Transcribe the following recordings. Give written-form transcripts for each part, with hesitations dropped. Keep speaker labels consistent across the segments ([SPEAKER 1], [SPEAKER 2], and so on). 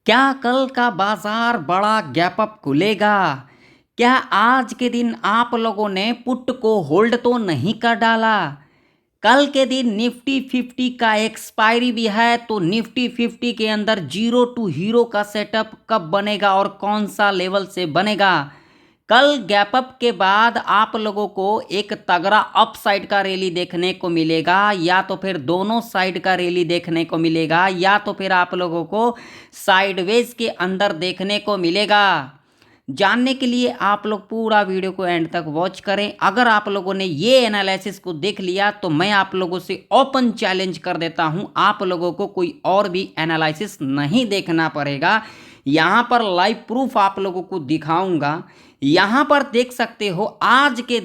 [SPEAKER 1] क्या कल का बाजार बड़ा गैप अप खुलेगा? क्या आज के दिन आप लोगों ने पुट को होल्ड तो नहीं कर डाला? कल के दिन निफ्टी 50 का एक्सपायरी भी है, तो निफ्टी 50 के अंदर जीरो टू हीरो का सेटअप कब बनेगा और कौन सा लेवल से बनेगा? कल गैप अप के बाद आप लोगों को एक तगड़ा अप साइड का रैली देखने को मिलेगा, या तो फिर दोनों साइड का रैली देखने को मिलेगा, या तो फिर आप लोगों को साइडवेज के अंदर देखने को मिलेगा। जानने के लिए आप लोग पूरा वीडियो को एंड तक वॉच करें। अगर आप लोगों ने ये एनालिसिस को देख लिया तो मैं आप लोगों से ओपन चैलेंज कर देता हूं, आप लोगों को कोई और भी एनालिसिस नहीं देखना पड़ेगा। यहां पर लाइव प्रूफ आप लोगों को दिखाऊंगा। यहां पर देख सकते हो आज के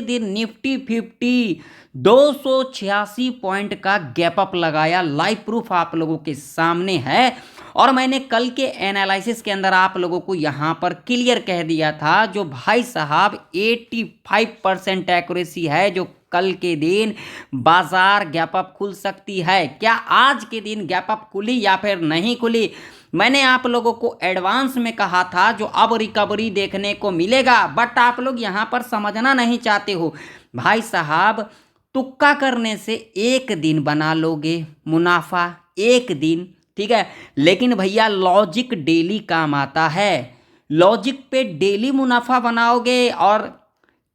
[SPEAKER 1] दिन निफ्टी 50 286 पॉइंट का गैप अप लगाया। लाइव प्रूफ आप लोगों के सामने है। और मैंने कल के एनालिसिस के अंदर आप लोगों को यहां पर क्लियर कह दिया था, जो भाई साहब 85% एक्यूरेसी है, जो कल के दिन बाजार गैप अप खुल सकती है। क्या आज के दिन गैप अप खुली या फिर नहीं खुली? मैंने आप लोगों को एडवांस में कहा था जो अब रिकवरी देखने को मिलेगा, बट आप लोग यहां पर समझना नहीं चाहते हो। भाई साहब, तुक्का करने से एक दिन बना लोगे मुनाफा, एक दिन, ठीक है, लेकिन भैया लॉजिक डेली काम आता है। लॉजिक पे डेली मुनाफा बनाओगे और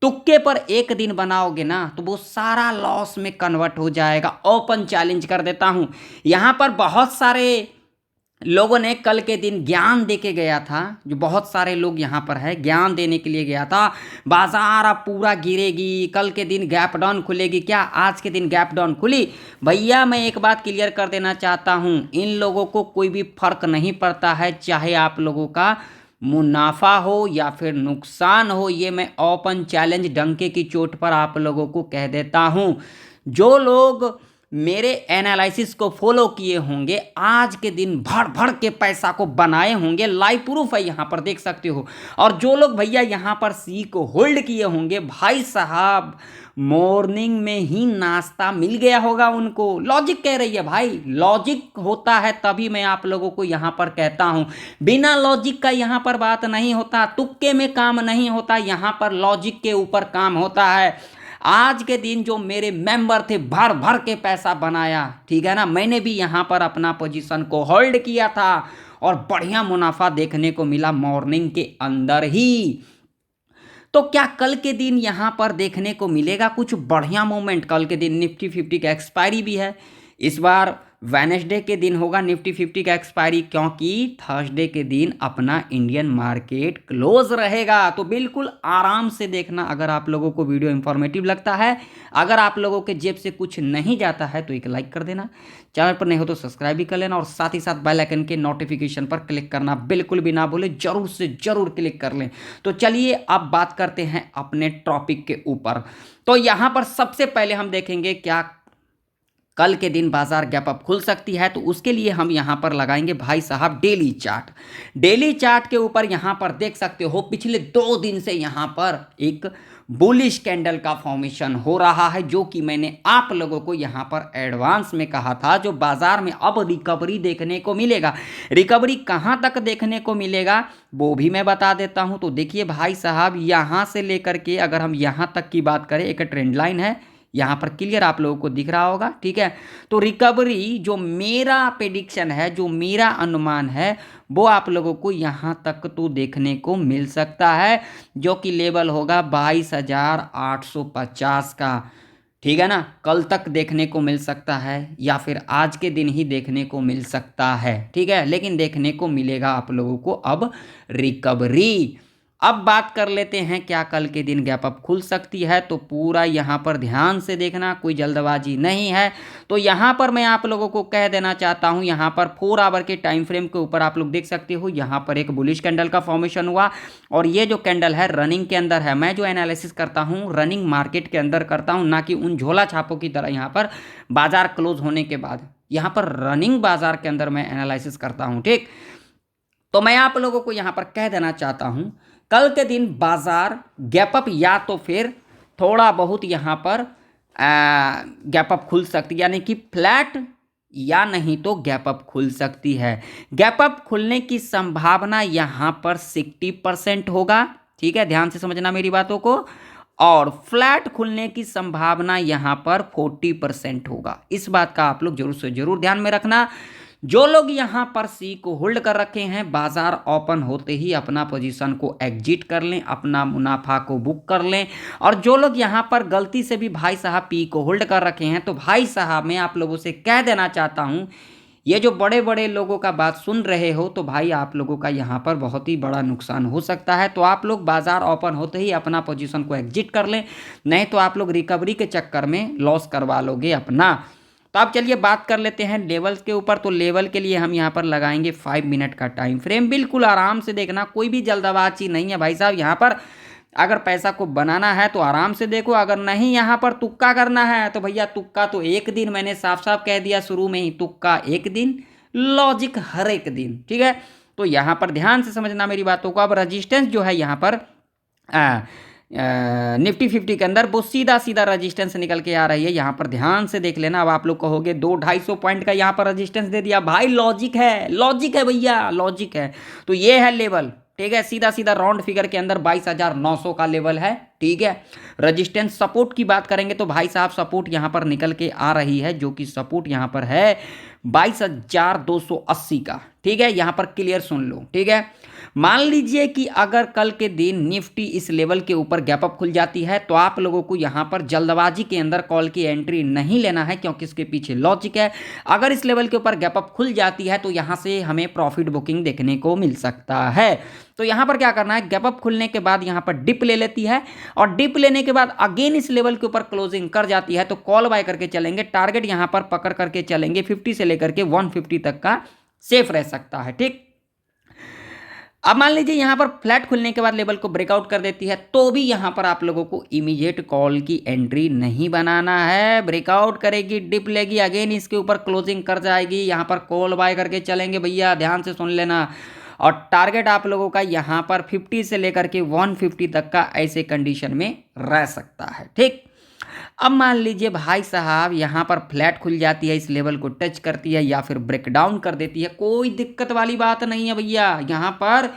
[SPEAKER 1] तुक्के पर एक दिन बनाओगे ना, तो वो सारा लॉस में कन्वर्ट हो जाएगा। ओपन चैलेंज कर देता हूं। यहां पर बहुत सारे लोगों ने कल के दिन ज्ञान देके गया था, जो बहुत सारे लोग यहाँ पर है ज्ञान देने के लिए गया था, बाजार अब पूरा गिरेगी, कल के दिन गैप डाउन खुलेगी। क्या आज के दिन गैप डाउन खुली? भैया मैं एक बात क्लियर कर देना चाहता हूँ, इन लोगों को कोई भी फर्क नहीं पड़ता है, चाहे आप लोगों का मुनाफा हो या फिर नुकसान हो। ये मैं ओपन चैलेंज डंके की चोट पर आप लोगों को कह देता हूँ। जो लोग मेरे एनालिसिस को फॉलो किए होंगे, आज के दिन भर भर के पैसा को बनाए होंगे, लाइव प्रूफ है यहाँ पर देख सकते हो। और जो लोग भैया यहाँ पर सी को होल्ड किए होंगे, भाई साहब मॉर्निंग में ही नाश्ता मिल गया होगा उनको। लॉजिक कह रही है भाई, लॉजिक होता है तभी मैं आप लोगों को यहाँ पर कहता हूँ। बिना लॉजिक का यहाँ पर बात नहीं होता, तुक्के में काम नहीं होता, यहाँ पर लॉजिक के ऊपर काम होता है। आज के दिन जो मेरे मेंबर थे भर भर के पैसा बनाया, ठीक है ना, मैंने भी यहां पर अपना पोजीशन को होल्ड किया था और बढ़िया मुनाफा देखने को मिला मॉर्निंग के अंदर ही। तो क्या कल के दिन यहां पर देखने को मिलेगा कुछ बढ़िया मूवमेंट? कल के दिन निफ्टी 50 का एक्सपायरी भी है। इस बार वेनेसडे के दिन होगा निफ्टी 50 का एक्सपायरी, क्योंकि थर्सडे के दिन अपना इंडियन मार्केट क्लोज रहेगा। तो बिल्कुल आराम से देखना। अगर आप लोगों को वीडियो इंफॉर्मेटिव लगता है, अगर आप लोगों के जेब से कुछ नहीं जाता है, तो एक लाइक कर देना, चैनल पर नहीं हो तो सब्सक्राइब भी कर लेना, और साथ ही साथ बेल आइकन के नोटिफिकेशन पर क्लिक करना बिल्कुल भी ना भूलें, जरूर से जरूर क्लिक कर लें। तो चलिए अब बात करते हैं अपने टॉपिक के ऊपर। तो यहां पर सबसे पहले हम देखेंगे क्या कल के दिन बाजार गैप अप खुल सकती है। तो उसके लिए हम यहां पर लगाएंगे भाई साहब डेली चार्ट। डेली चार्ट के ऊपर यहां पर देख सकते हो पिछले 2 दिन से यहां पर एक बुलिश कैंडल का फॉर्मेशन हो रहा है, जो कि मैंने आप लोगों को यहां पर एडवांस में कहा था, जो बाजार में अब रिकवरी देखने को मिलेगा। रिकवरी कहां तक देखने को मिलेगा वो भी मैं बता देता हूं। तो देखिए भाई साहब, यहां से लेकर के अगर हम यहां तक की बात करें, एक ट्रेंड लाइन है यहाँ पर क्लियर आप लोगों को दिख रहा होगा, ठीक है। तो रिकवरी जो मेरा प्रेडिक्शन है, जो मेरा अनुमान है, वो आप लोगों को यहाँ तक तो देखने को मिल सकता है, जो कि लेवल होगा 22,850 का, ठीक है ना। कल तक देखने को मिल सकता है या फिर आज के दिन ही देखने को मिल सकता है, ठीक है, लेकिन देखने को मिलेगा आप लोगों को अब रिकवरी। अब बात कर लेते हैं क्या कल के दिन गैप अप खुल सकती है। तो पूरा यहाँ पर ध्यान से देखना, कोई जल्दबाजी नहीं है। तो यहाँ पर मैं आप लोगों को कह देना चाहता हूँ, यहाँ पर 4 आवर के टाइम फ्रेम के ऊपर आप लोग देख सकते हो, यहाँ पर एक बुलिश कैंडल का फॉर्मेशन हुआ, और ये जो कैंडल है रनिंग के अंदर है। मैं जो एनालिसिस करता हूँ रनिंग मार्केट के अंदर करता हूँ, ना कि उन झोला छापों की तरह यहाँ पर बाजार क्लोज होने के बाद। यहाँ पर रनिंग बाजार के अंदर मैं एनालिसिस करता हूँ, ठीक। तो मैं आप लोगों को यहाँ पर कह देना चाहता हूँ, कल के दिन बाजार गैप अप या तो फिर थोड़ा बहुत यहाँ पर गैप अप खुल सकती, यानी कि फ्लैट या नहीं तो गैप अप खुल सकती है। गैप अप खुलने की संभावना यहाँ पर 60% होगा, ठीक है, ध्यान से समझना मेरी बातों को। और फ्लैट खुलने की संभावना यहाँ पर 40% होगा। इस बात का आप लोग जरूर से जरूर ध्यान में रखना। जो लोग यहाँ पर सी को होल्ड कर रखे हैं, बाजार ओपन होते ही अपना पोजीशन को एग्जिट कर लें, अपना मुनाफा को बुक कर लें। और जो लोग यहाँ पर गलती से भी भाई साहब पी को होल्ड कर रखे हैं, तो भाई साहब मैं आप लोगों से कह देना चाहता हूँ, ये जो बड़े बड़े लोगों का बात सुन रहे हो, तो भाई आप लोगों का यहाँ पर बहुत ही बड़ा नुकसान हो सकता है। तो आप लोग बाजार ओपन होते ही अपना पोजीशन को एग्जिट कर लें, नहीं तो आप लोग रिकवरी के चक्कर में लॉस करवा लोगे अपना। तो अब चलिए बात कर लेते हैं लेवल्स के ऊपर। तो लेवल के लिए हम यहाँ पर लगाएंगे 5 मिनट का टाइम फ्रेम। बिल्कुल आराम से देखना, कोई भी जल्दबाजी नहीं है भाई साहब। यहाँ पर अगर पैसा को बनाना है तो आराम से देखो, अगर नहीं यहाँ पर तुक्का करना है तो भैया तुक्का तो एक दिन, मैंने साफ साफ कह दिया शुरू में ही, तुक्का एक दिन, लॉजिक हर एक दिन, ठीक है। तो यहाँ पर ध्यान से समझना मेरी बातों को। अब रजिस्टेंस जो है यहाँ पर निफ्टी 50 के अंदर वो सीधा सीधा रजिस्टेंस निकल के आ रही है, यहाँ पर ध्यान से देख लेना। अब आप लोग कहोगे 200-250 पॉइंट का यहाँ पर रजिस्टेंस दे दिया भाई, लॉजिक है, लॉजिक है भैया, लॉजिक है। तो ये है लेवल, ठीक है, सीधा सीधा राउंड फिगर के अंदर 22,900 का लेवल है, ठीक है। रजिस्टेंस सपोर्ट की बात करेंगे तो भाई साहब सपोर्ट यहाँ पर निकल के आ रही है, जो कि सपोर्ट यहाँ पर है 22,280 का, ठीक है। यहाँ पर क्लियर सुन लो, ठीक है। मान लीजिए कि अगर कल के दिन निफ्टी इस लेवल के ऊपर गैप अप खुल जाती है, तो आप लोगों को यहाँ पर जल्दबाजी के अंदर कॉल की एंट्री नहीं लेना है, क्योंकि इसके पीछे लॉजिक है। अगर इस लेवल के ऊपर गैप अप खुल जाती है तो यहाँ से हमें प्रॉफिट बुकिंग देखने को मिल सकता है। तो यहाँ पर क्या करना है, गैप अप खुलने के बाद यहाँ पर डिप ले लेती है, और डिप लेने के बाद अगेन इस लेवल के ऊपर क्लोजिंग कर जाती है, तो कॉल बाय करके चलेंगे। टारगेट यहाँ पर पकड़ करके चलेंगे 50 से लेकर के 150 तक का सेफ रह सकता है, ठीक। अब मान लीजिए यहाँ पर फ्लैट खुलने के बाद लेवल को ब्रेकआउट कर देती है, तो भी यहाँ पर आप लोगों को इमीडिएट कॉल की एंट्री नहीं बनाना है। ब्रेकआउट करेगी, डिप लेगी, अगेन इसके ऊपर क्लोजिंग कर जाएगी, यहाँ पर कॉल बाय करके चलेंगे भैया, ध्यान से सुन लेना। और टारगेट आप लोगों का यहाँ पर 50 से लेकर के 150 तक का ऐसे कंडीशन में रह सकता है, ठीक। अब मान लीजिए भाई साहब यहाँ पर फ्लैट खुल जाती है, इस लेवल को टच करती है या फिर ब्रेक डाउन कर देती है, कोई दिक्कत वाली बात नहीं है भैया। यहाँ पर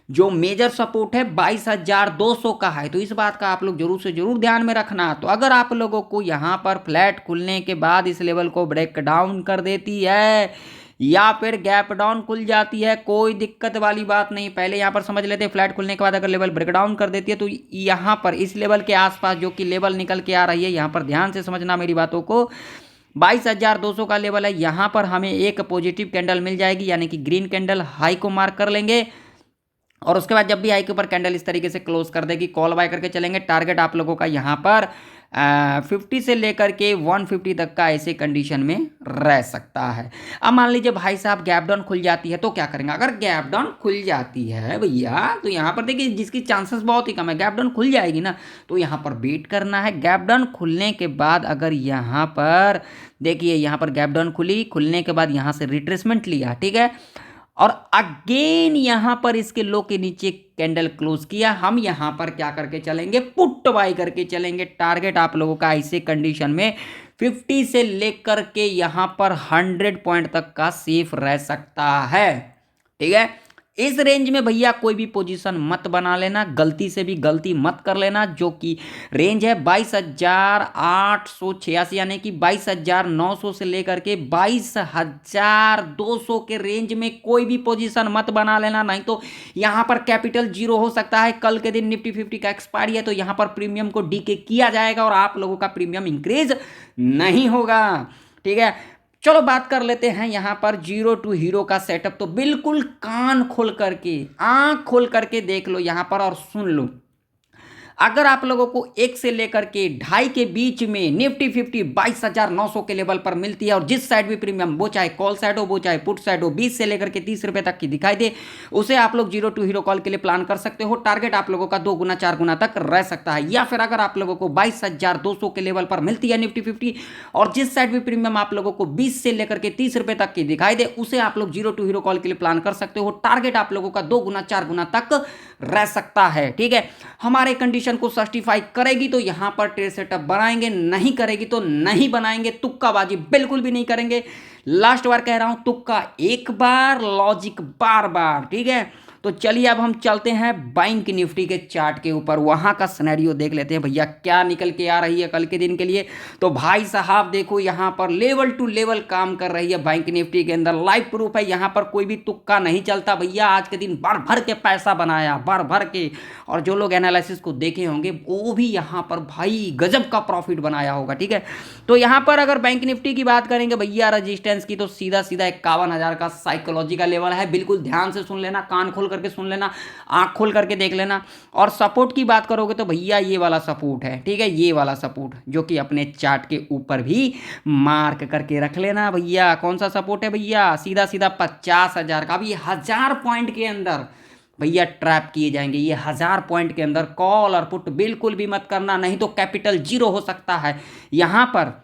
[SPEAKER 1] जो मेजर सपोर्ट है 22,200 का है, तो इस बात का आप लोग जरूर से जरूर ध्यान में रखना। तो अगर आप लोगों को यहाँ पर फ्लैट खुलने के बाद इस लेवल को ब्रेक डाउन कर देती है या फिर गैप डाउन खुल जाती है, कोई दिक्कत वाली बात नहीं। पहले यहाँ पर समझ लेते हैं, फ्लैट खुलने के बाद अगर लेवल ब्रेक डाउन कर देती है तो यहाँ पर इस लेवल के आसपास जो कि लेवल निकल के आ रही है, यहाँ पर ध्यान से समझना मेरी बातों को, 22,200 का लेवल है। यहाँ पर हमें एक पॉजिटिव कैंडल मिल जाएगी, यानी कि ग्रीन कैंडल, हाई को मार्क कर लेंगे, और उसके बाद जब भी हाई के ऊपर कैंडल इस तरीके से क्लोज कर देगी, कॉल बाय करके चलेंगे। टारगेट आप लोगों का यहाँ पर 50 से लेकर के 150 तक का ऐसे कंडीशन में रह सकता है। अब मान लीजिए भाई साहब गैप डाउन खुल जाती है, तो क्या करेंगे। अगर गैप डाउन खुल जाती है भैया, तो यहाँ पर देखिए जिसकी चांसेस बहुत ही कम है, गैप डाउन खुल जाएगी ना, तो यहाँ पर वेट करना है। गैप डाउन खुलने के बाद अगर यहाँ पर देखिए, यहाँ पर गैप डाउन खुलने के बाद यहाँ से रिट्रेसमेंट लिया, ठीक है, और अगेन यहां पर इसके लो के नीचे कैंडल क्लोज किया, हम यहां पर क्या करके चलेंगे, पुट बाय करके चलेंगे। टारगेट आप लोगों का ऐसे कंडीशन में 50 से लेकर के यहां पर 100 पॉइंट तक का सेफ रह सकता है, ठीक है। इस रेंज में भैया कोई भी पोजीशन मत बना लेना, गलती से भी गलती मत कर लेना। जो कि रेंज है 22,886, यानी कि 22,900 से लेकर के 22,200 के रेंज में कोई भी पोजीशन मत बना लेना, नहीं तो यहाँ पर कैपिटल जीरो हो सकता है। कल के दिन निफ्टी 50 का एक्सपायरी है, तो यहाँ पर प्रीमियम को डीके किया जाएगा और आप लोगों का प्रीमियम इंक्रीज नहीं होगा, ठीक है। चलो बात कर लेते हैं यहाँ पर जीरो टू हीरो का सेटअप। तो बिल्कुल कान खोल करके, आंख खोल करके देख लो यहाँ पर और सुन लो। अगर आप लोगों को 1 से लेकर के 2.5 के बीच में निफ्टी 50 22,900 के लेवल पर मिलती है, और जिस साइड भी प्रीमियम, वो चाहे कॉल साइड हो वो चाहे पुट साइड हो, 20 से लेकर के 30 रुपए तक की दिखाई दे, उसे आप लोग जीरो टू हीरो कॉल के लिए प्लान कर सकते हो। टारगेट आप लोगों का 2 गुना 4 गुना तक रह सकता है। या फिर अगर आप लोगों को 22,200 के लेवल पर मिलती है निफ्टी 50, और जिस साइड भी प्रीमियम आप लोगों को 20 से लेकर के 30 रुपए तक की दिखाई दे, उसे आप लोग जीरो टू हीरो कॉल के लिए प्लान कर सकते हो। टारगेट आप लोगों का 2 गुना 4 गुना तक रह सकता है, ठीक है। हमारे कंडीशन को सर्टिफाई करेगी तो यहां पर ट्रेड सेटअप बनाएंगे, नहीं करेगी तो नहीं बनाएंगे, तुक्काबाजी बिल्कुल भी नहीं करेंगे। लास्ट बार कह रहा हूं, तुक्का एक बार, लॉजिक बार बार, ठीक है। तो चलिए अब हम चलते हैं बैंक निफ्टी के चार्ट के ऊपर, वहां का सिनेरियो देख लेते हैं भैया क्या निकल के आ रही है कल के दिन के लिए। तो भाई साहब देखो यहां पर लेवल टू लेवल काम कर रही है बैंक निफ्टी के अंदर, लाइव प्रूफ है, यहां पर कोई भी तुक्का नहीं चलता भैया। आज के दिन भर भर के पैसा बनाया, भर भर के, और जो लोग एनालिसिस को देखे होंगे वो भी यहां पर भाई गजब का प्रॉफिट बनाया होगा, ठीक है। तो यहां पर अगर बैंक निफ्टी की बात करेंगे भैया रेजिस्टेंस की, तो सीधा सीधा 51,000 का साइकोलॉजी का लेवल है, बिल्कुल ध्यान से सुन लेना, कान खोल करके सुन लेना, आंख खोल करके देख लेना। और सपोर्ट की बात करोगे तो भैया ये वाला सपोर्ट है, ठीक है, ये वाला सपोर्ट जो कि अपने चार्ट के ऊपर भी मार्क करके रख लेना भैया। कौन सा सपोर्ट है भैया, सीधा सीधा 50,000 का। अब ये 1000 पॉइंट के अंदर भैया ट्रैप किए जाएंगे, ये 1000 पॉइंट के अंदर कॉल और पुट बिल्कुल भी मत करना, नहीं तो कैपिटल जीरो हो सकता है। यहां पर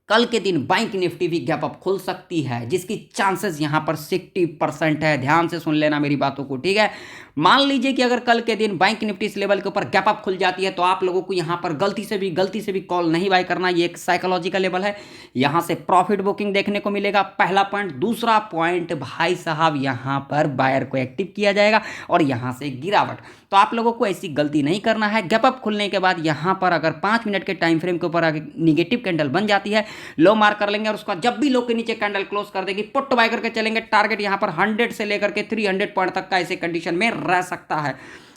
[SPEAKER 1] कल के दिन बैंक निफ्टी भी गैप अप खुल सकती है, जिसकी चांसेस यहां पर 60% है। ध्यान से सुन लेना मेरी बातों को, ठीक है। मान लीजिए कि अगर कल के दिन बैंक निफ्टी इस लेवल के ऊपर गैप अप खुल जाती है, तो आप लोगों को यहां पर गलती से भी कॉल नहीं बाय करना, ये एक साइकोलॉजिकल लेवल है, यहां से प्रॉफिट बुकिंग देखने को मिलेगा, पहला पॉइंट। दूसरा पॉइंट भाई साहब यहां पर बायर को एक्टिव किया जाएगा और यहां से गिरावट। तो आप लोगों को ऐसी गलती नहीं करना है। गैप अप खुलने के बाद यहां पर अगर 5 मिनट के टाइम फ्रेम के ऊपर अगर निगेटिव कैंडल बन जाती है, लो मार्क कर लेंगे, और उसका जब भी लो के नीचे कैंडल क्लोज कर देगी, पुट बाय करके चलेंगे। टारगेट यहां पर 100 से लेकर के 300 पॉइंट तक का ऐसे कंडीशन में रह सकता है।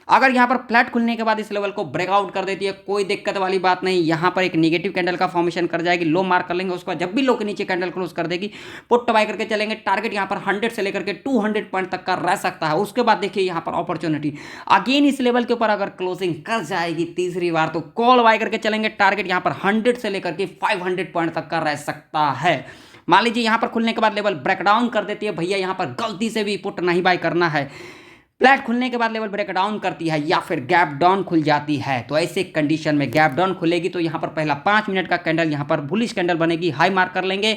[SPEAKER 1] अगर यहां पर फ्लैट खुलने के बाद इस लेवल को ब्रेकआउट कर देती है, कोई दिक्कत वाली बात नहीं, यहां पर एक नेगेटिव कैंडल का फॉर्मेशन कर जाएगी, लो मार्क कर लेंगे, उसका जब भी लो के नीचे कैंडल क्लोज कर देगी, पुट बाय करके चलेंगे। टारगेट यहां पर 100 से लेकर के 200 पॉइंट तक का रह सकता है। उसके बाद देखिए यहां पर अपॉर्चुनिटी अगेन इस लेवल के ऊपर अगर क्लोजिंग कर जाएगी तीसरी बार, तो कॉल बाय करके चलेंगे। टारगेट यहां पर 100 से लेकर के 500 पॉइंट तक का रह सकता है। मान लीजिए यहां पर खुलने के बाद लेवल ब्रेकडाउन कर देती है भैया, यहां पर गलती से भी पुट नहीं बाय करना है। फ्लैट खुलने के बाद लेवल ब्रेक डाउन करती है या फिर गैप डाउन खुल जाती है, तो ऐसे कंडीशन में गैप डाउन खुलेगी तो यहां पर पहला 5 मिनट का कैंडल यहां पर बुलिश कैंडल बनेगी, हाई मार्क कर लेंगे,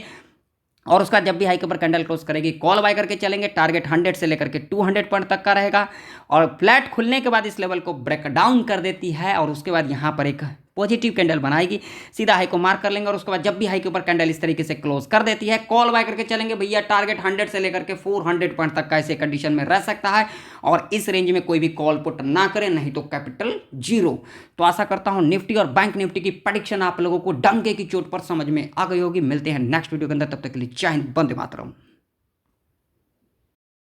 [SPEAKER 1] और उसका जब भी हाई के ऊपर कैंडल क्लोज करेगी कॉल बाय करके चलेंगे। टारगेट 100 से लेकर के 200 पॉइंट तक का रहेगा, और फ्लैट खुलने के बाद इस लेवल को ब्रेक डाउन कर देती है, और उसके बाद यहां पर एक पॉजिटिव कैंडल बनाएगी, सीधा हाई को मार्क कर लेंगे, और उसके बाद जब भी हाई के ऊपर कैंडल इस तरीके से क्लोज कर देती है, कॉल बाय करके चलेंगे भैया। टारगेट 100 से लेकर के 400 पॉइंट तक का ऐसे कंडीशन में रह सकता है, और इस रेंज में कोई भी कॉल पुट ना करें, नहीं तो कैपिटल जीरो। तो आशा करता हूं निफ्टी और बैंक निफ्टी की प्रेडिक्शन आप लोगों को डंके की चोट पर समझ में आ गई होगी। मिलते हैं नेक्स्ट वीडियो के अंदर, तब तक के लिए जय हिंद, वंदे मातरम।